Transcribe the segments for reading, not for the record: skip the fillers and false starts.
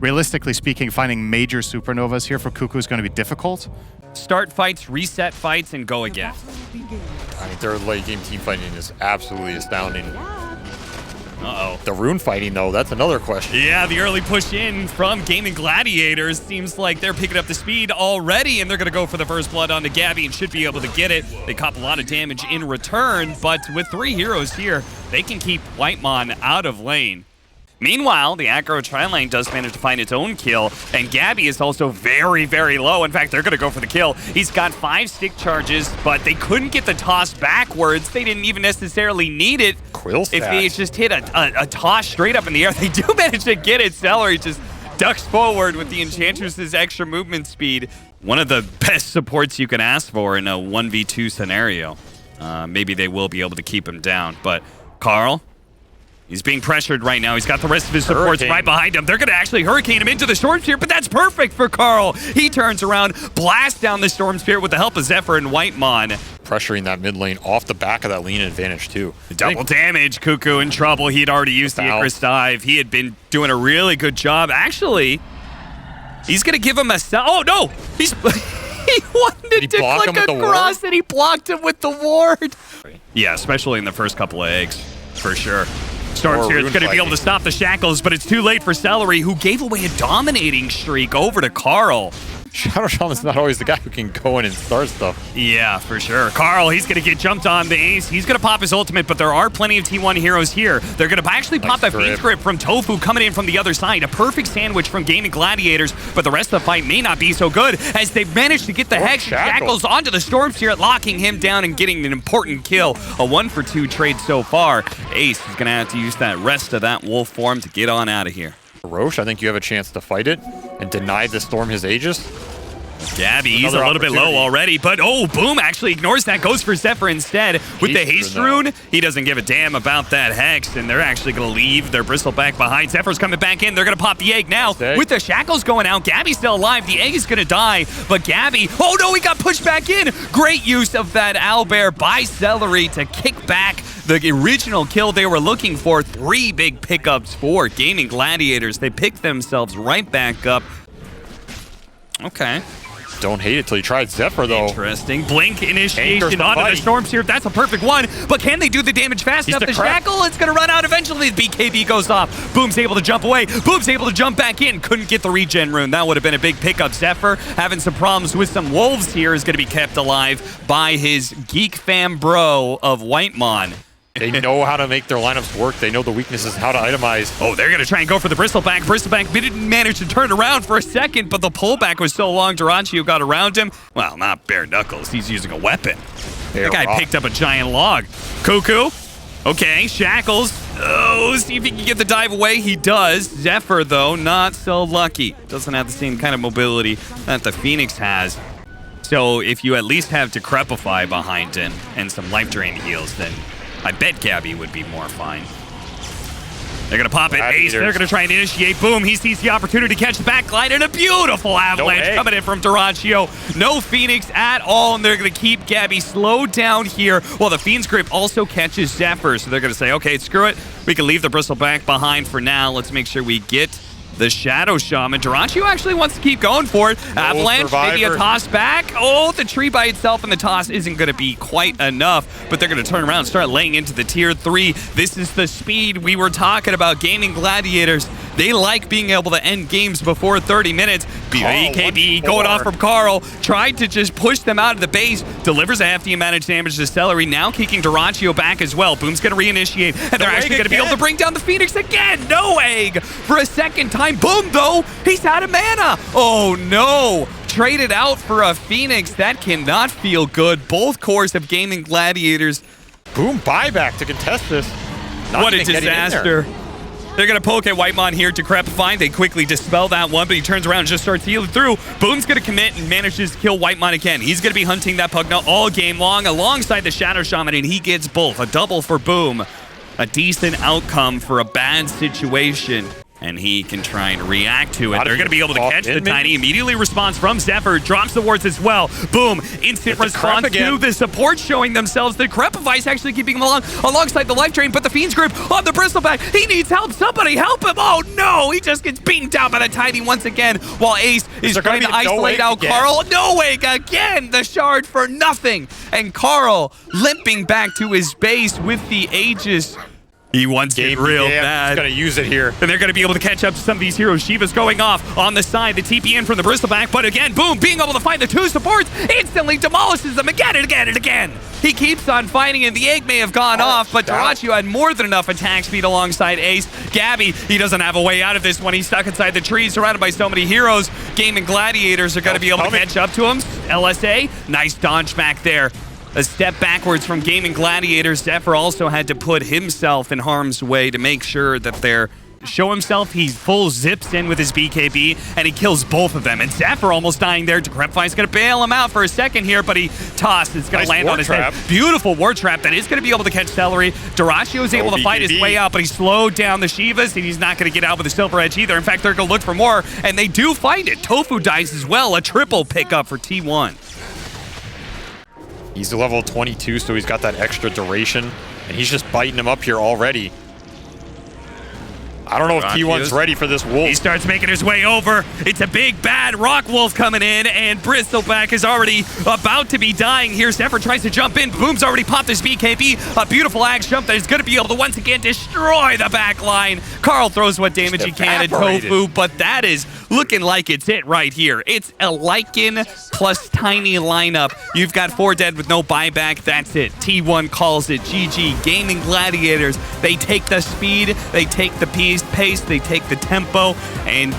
realistically speaking, finding major supernovas here for Cuckoo is going to be difficult. Start fights, reset fights, and go again. I mean, their late game team fighting is absolutely astounding. Uh-oh. The rune fighting, though, that's another question. Yeah, the early push in from Gaimin Gladiators seems like they're picking up the speed already, and they're going to go for the first blood onto Gabby and should be able to get it. They cop a lot of damage in return, but with 3 heroes here, they can keep Whitemon out of lane. Meanwhile, the aggro tri-lane does manage to find its own kill, and Gabby is also very, very low. In fact, they're going to go for the kill. He's got 5 stick charges, but they couldn't get the toss backwards. They didn't even necessarily need it. Quill if they just hit a toss straight up in the air, they do manage to get it. Celery just ducks forward with the Enchantress's extra movement speed. One of the best supports you can ask for in a 1v2 scenario. Maybe they will be able to keep him down, but Carl... he's being pressured right now. He's got the rest of his supports right behind him. They're going to actually hurricane him into the Storm Spear, but that's perfect for Carl. He turns around, blasts down the Storm Spear with the help of Zephyr and Whitemon. Pressuring that mid lane off the back of that lean advantage, too. Double damage. Cuckoo in trouble. He had already used the Icarus Dive. He had been doing a really good job. Actually, he's going to give him a... oh, no! He wanted to click across, and he blocked him with the ward. Yeah, especially in the first couple of eggs, for sure. Storm Spear is going to be able to stop the shackles, but it's too late for Celery, who gave away a dominating streak over to Carl. Shadow Shaman's not always the guy who can go in and start stuff. Yeah, for sure. Carl, he's going to get jumped on the ace. He's going to pop his ultimate, but there are plenty of T1 heroes here. They're going to actually pop that Fiend's Grip from Tofu coming in from the other side. A perfect sandwich from Gaimin Gladiators, but the rest of the fight may not be so good as they've managed to get the Hex Shackles onto the Storm Spear, locking him down and getting an important kill. A 1-for-2 trade so far. Ace is going to have to use that rest of that wolf form to get on out of here. Roche, I think you have a chance to fight it and deny the Storm his Aegis. Gabby, he's a little bit low already, but oh, Boom actually ignores that, goes for Zephyr instead. With the Haste Rune, he doesn't give a damn about that Hex, and they're actually going to leave their Bristle back behind. Zephyr's coming back in. They're going to pop the egg now. With the shackles going out, Gabby's still alive. The egg is going to die, but Gabby, oh no, he got pushed back in. Great use of that owlbear by Celery to kick back the original kill they were looking for. 3 big pickups for Gaimin Gladiators. They picked themselves right back up. Okay. Don't hate it till you tried Zephyr, though. Interesting. Blink initiation onto the Storm Spear. That's a perfect one. But can they do the damage fast enough? The shackle, it's going to run out eventually. The BKB goes off. Boom's able to jump away. Boom's able to jump back in. Couldn't get the regen rune. That would have been a big pickup. Zephyr having some problems with some wolves here is going to be kept alive by his geek fam bro of Whitemon. They know how to make their lineups work. They know the weaknesses, how to itemize. Oh, they're going to try and go for the Bristleback. Bristleback didn't manage to turn around for a second, but the pullback was so long, Durantio got around him. Well, not bare knuckles. He's using a weapon. The guy picked up a giant log. Cuckoo. Okay, Shackles. Oh, see if he can get the dive away. He does. Zephyr, though, not so lucky. Doesn't have the same kind of mobility that the Phoenix has. So if you at least have Decrepify behind him and some life drain heals, then I bet Gabby would be more fine. They're going to pop it. Ace, they're going to try and initiate. Boom, he sees the opportunity to catch the backline, and a beautiful avalanche coming in from Durantio. No Phoenix at all, and they're going to keep Gabby slowed down here, while the Fiend's Grip also catches Zephyr. So they're going to say, okay, screw it. We can leave the Bristleback behind for now. Let's make sure we get the Shadow Shaman. Durantio actually wants to keep going for it. Avalanche, maybe a toss back. Oh, the tree by itself and the toss isn't going to be quite enough, but they're going to turn around and start laying into the tier 3. This is the speed we were talking about. Gaimin Gladiators, they like being able to end games before 30 minutes. BKB going off from Carl. Tried to just push them out of the base. Delivers a hefty amount of damage to Celery. Now kicking Durantio back as well. Boom's going to reinitiate, and they're actually going to be able to bring down the Phoenix again. No egg for a second time. Boom, though, he's out of mana. Oh, no. Traded out for a Phoenix. That cannot feel good. Both cores of Gaimin Gladiators. Boom, buyback to contest this. What a disaster. They're going to poke at Whitemon here to Decrepify. They quickly dispel that one, but he turns around and just starts healing through. Boom's going to commit and manages to kill Whitemon again. He's going to be hunting that Pugna all game long alongside the Shadow Shaman, and he gets both. A double for Boom. A decent outcome for a bad situation. and he can try and react to it. Not They're going to be able to catch the Tiny. Immediately response from Zephyr. Drops the wards as well. Boom. Instant response to the support showing themselves. The Crepivice actually keeping him alongside the life drain, but the Fiend's Grip on the Bristleback. He needs help. Somebody help him. Oh, no. He just gets beaten down by the Tiny once again, while Ace is trying to isolate out Carl. No wake again. The shard for nothing. And Carl limping back to his base with the Aegis. He wants it real bad. He's going to use it here. And they're going to be able to catch up to some of these heroes. Shiva's going off on the side. The TP in from the Bristleback. But again, boom, being able to find the two supports instantly demolishes them again and again and again. He keeps on fighting, and the egg may have gone off, but Dyrachyo had more than enough attack speed alongside Ace. Gabby, he doesn't have a way out of this one. He's stuck inside the trees, surrounded by so many heroes. Gaimin Gladiators are going to be able to catch up to him. LSA, nice dodge back there. A step backwards from Gaimin Gladiators. Zephyr also had to put himself in harm's way to make sure that they're show himself. He full zips in with his BKB, and he kills both of them. And Zephyr almost dying there. Decrepify's going to bail him out for a second here, but he tossed. It's going to land on his head. Beautiful ward trap that is going to be able to catch Celery. Dyrachyo is able to fight his way out, but he slowed down the Shivas, and he's not going to get out with a Silver Edge either. In fact, they're going to look for more, and they do find it. Tofu dies as well. A triple pickup for T1. He's a level 22, so he's got that extra duration, and he's just biting him up here already. I don't know if T1's ready for this wolf. He starts making his way over. It's a big, bad rock wolf coming in, and Bristleback is already about to be dying here. Zephyr tries to jump in. Boom's already popped his BKB. A beautiful axe jump that is going to be able to once again destroy the back line. Carl throws what damage he can at Tofu, but that is looking like it's it right here. It's a Lycan plus Tiny lineup. You've got 4 dead with no buyback. That's it. T1 calls it GG. Gaimin Gladiators. They take the speed. They take the pace. They take the tempo. And,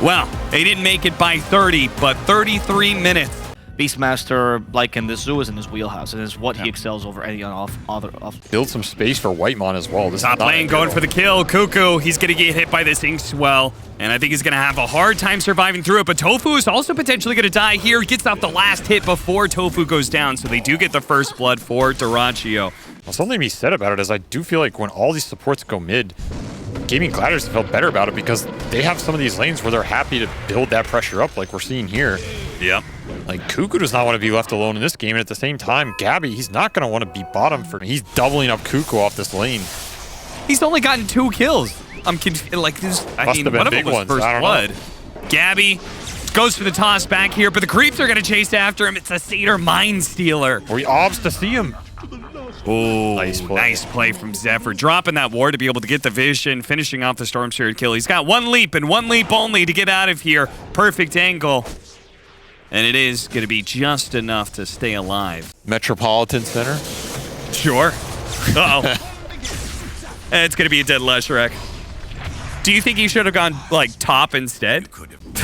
well, they didn't make it by 30, but 33 minutes. Beastmaster, like in the zoo, is in his wheelhouse, and is what he excels over any other. Build some space for Whitemon as well. This Top lane going for the kill. Cuckoo, he's going to get hit by this Inkswell, and I think he's going to have a hard time surviving through it, but Tofu is also potentially going to die here. Gets off the last hit before Tofu goes down, so they do get the first blood for Dyrachyo. Well, something to be said about it is I do feel like when all these supports go mid, Gaimin Gladiators felt better about it because they have some of these lanes where they're happy to build that pressure up like we're seeing here. Yep. Like, Cuckoo does not want to be left alone in this game, and at the same time, Gabby, he's not going to want to be bottom for he's doubling up Cuckoo off this lane. He's only gotten 2 kills. I'm confused. Like, this, I mean, one of them was first blood. Gabby goes for the toss back here, but the creeps are going to chase after him. It's a Satyr Mind Stealer. Or he obs to see him. Oh, nice play from Zephyr. Dropping that ward to be able to get the vision, finishing off the Storm Spirit kill. He's got 1 leap and 1 leap only to get out of here. Perfect angle. And it is going to be just enough to stay alive. Metropolitan Center? Sure. Uh-oh. It's going to be a dead Leshrac. Do you think he should have gone, like, top instead?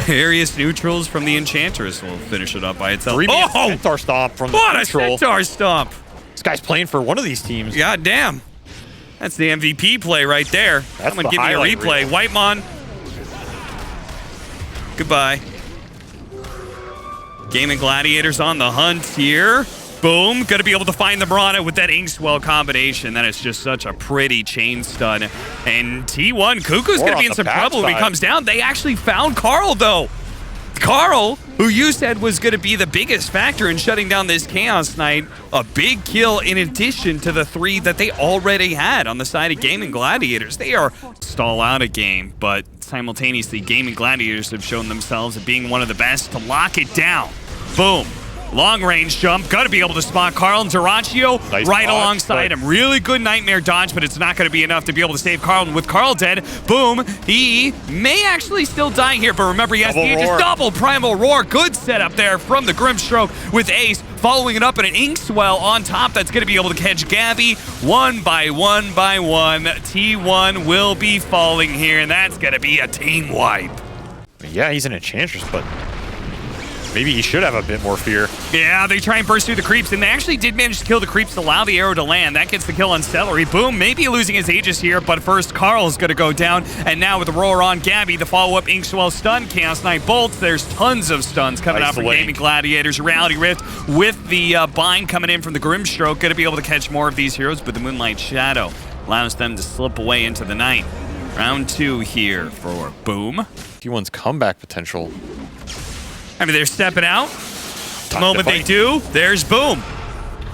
Various neutrals from the Enchantress will finish it up by itself. 3-man Centaur Stomp from the neutral. What a Centaur Stomp! This guy's playing for one of these teams. God damn. That's the MVP play right there. That's Someone give me a replay. Whitemon. Goodbye. Gaimin Gladiators on the hunt here. Boom. Going to be able to find the Mirana with that Inkswell combination. That is just such a pretty chain stun. And T1, Cuckoo's going to be in some trouble when he comes down. They actually found Carl, though. Carl, who you said was going to be the biggest factor in shutting down this Chaos Knight, a big kill in addition to the 3 that they already had on the side of Gaimin Gladiators. They are stall out a game, but simultaneously, Gaimin Gladiators have shown themselves as being one of the best to lock it down. Boom. Long range jump. Got to be able to spot Carl and Dyrachyo right alongside him. Really good Nightmare dodge, but it's not going to be enough to be able to save Carl. And with Carl dead, boom, he may actually still die here. But remember, he has the Aegis double Primal Roar. Good setup there from the Grimstroke with Ace. Following it up in an Inkswell on top that's going to be able to catch Gabby. One by one. T1 will be falling here, and that's going to be a team wipe. Yeah, he's an Enchantress, but maybe he should have a bit more fear. Yeah, they try and burst through the creeps, and they actually did manage to kill the creeps to allow the arrow to land. That gets the kill on Celery. Boom, maybe losing his Aegis here, but first Carl's going to go down. And now with the roar on Gabby, the follow-up Inkswell stun, Chaos Knight bolts. There's tons of stuns coming out from Gaimin Gladiators. Reality Rift with the bind coming in from the Grimstroke. Going to be able to catch more of these heroes, but the Moonlight Shadow allows them to slip away into the night. Round 2 here for Boom. T1's comeback potential. I mean, they're stepping out. The moment they do, there's Boom.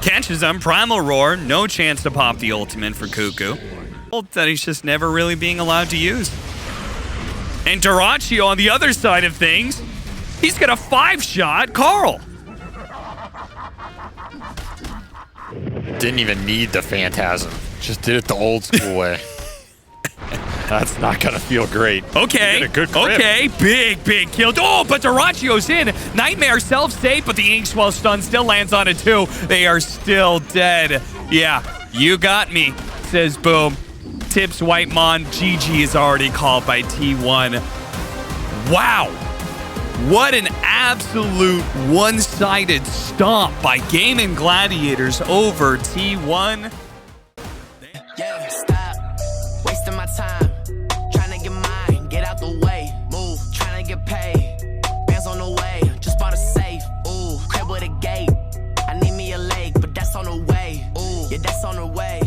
Catches them, Primal Roar, no chance to pop the ultimate for Cuckoo. Ult that he's just never really being allowed to use. And Dyrachyo on the other side of things, he's got a 5-shot Carl. Didn't even need the Phantasm. Just did it the old school way. That's not gonna feel great. Okay, a good grip. okay, big kill. Oh, but Dyrachyo's in. Nightmare self-save, but the Inkswell stun still lands on it too. They are still dead. Yeah, you got me, says Boom. Tips Whitemon. GG is already called by T1. Wow. What an absolute one-sided stomp by Gaimin Gladiators over T1. Yeah, stop wasting my time. Trying to get mine, get out the way. Move, trying to get paid. Bands on the way, just bought a safe. Ooh, crib with a gate. I need me a leg, but that's on the way. Ooh, yeah, that's on the way.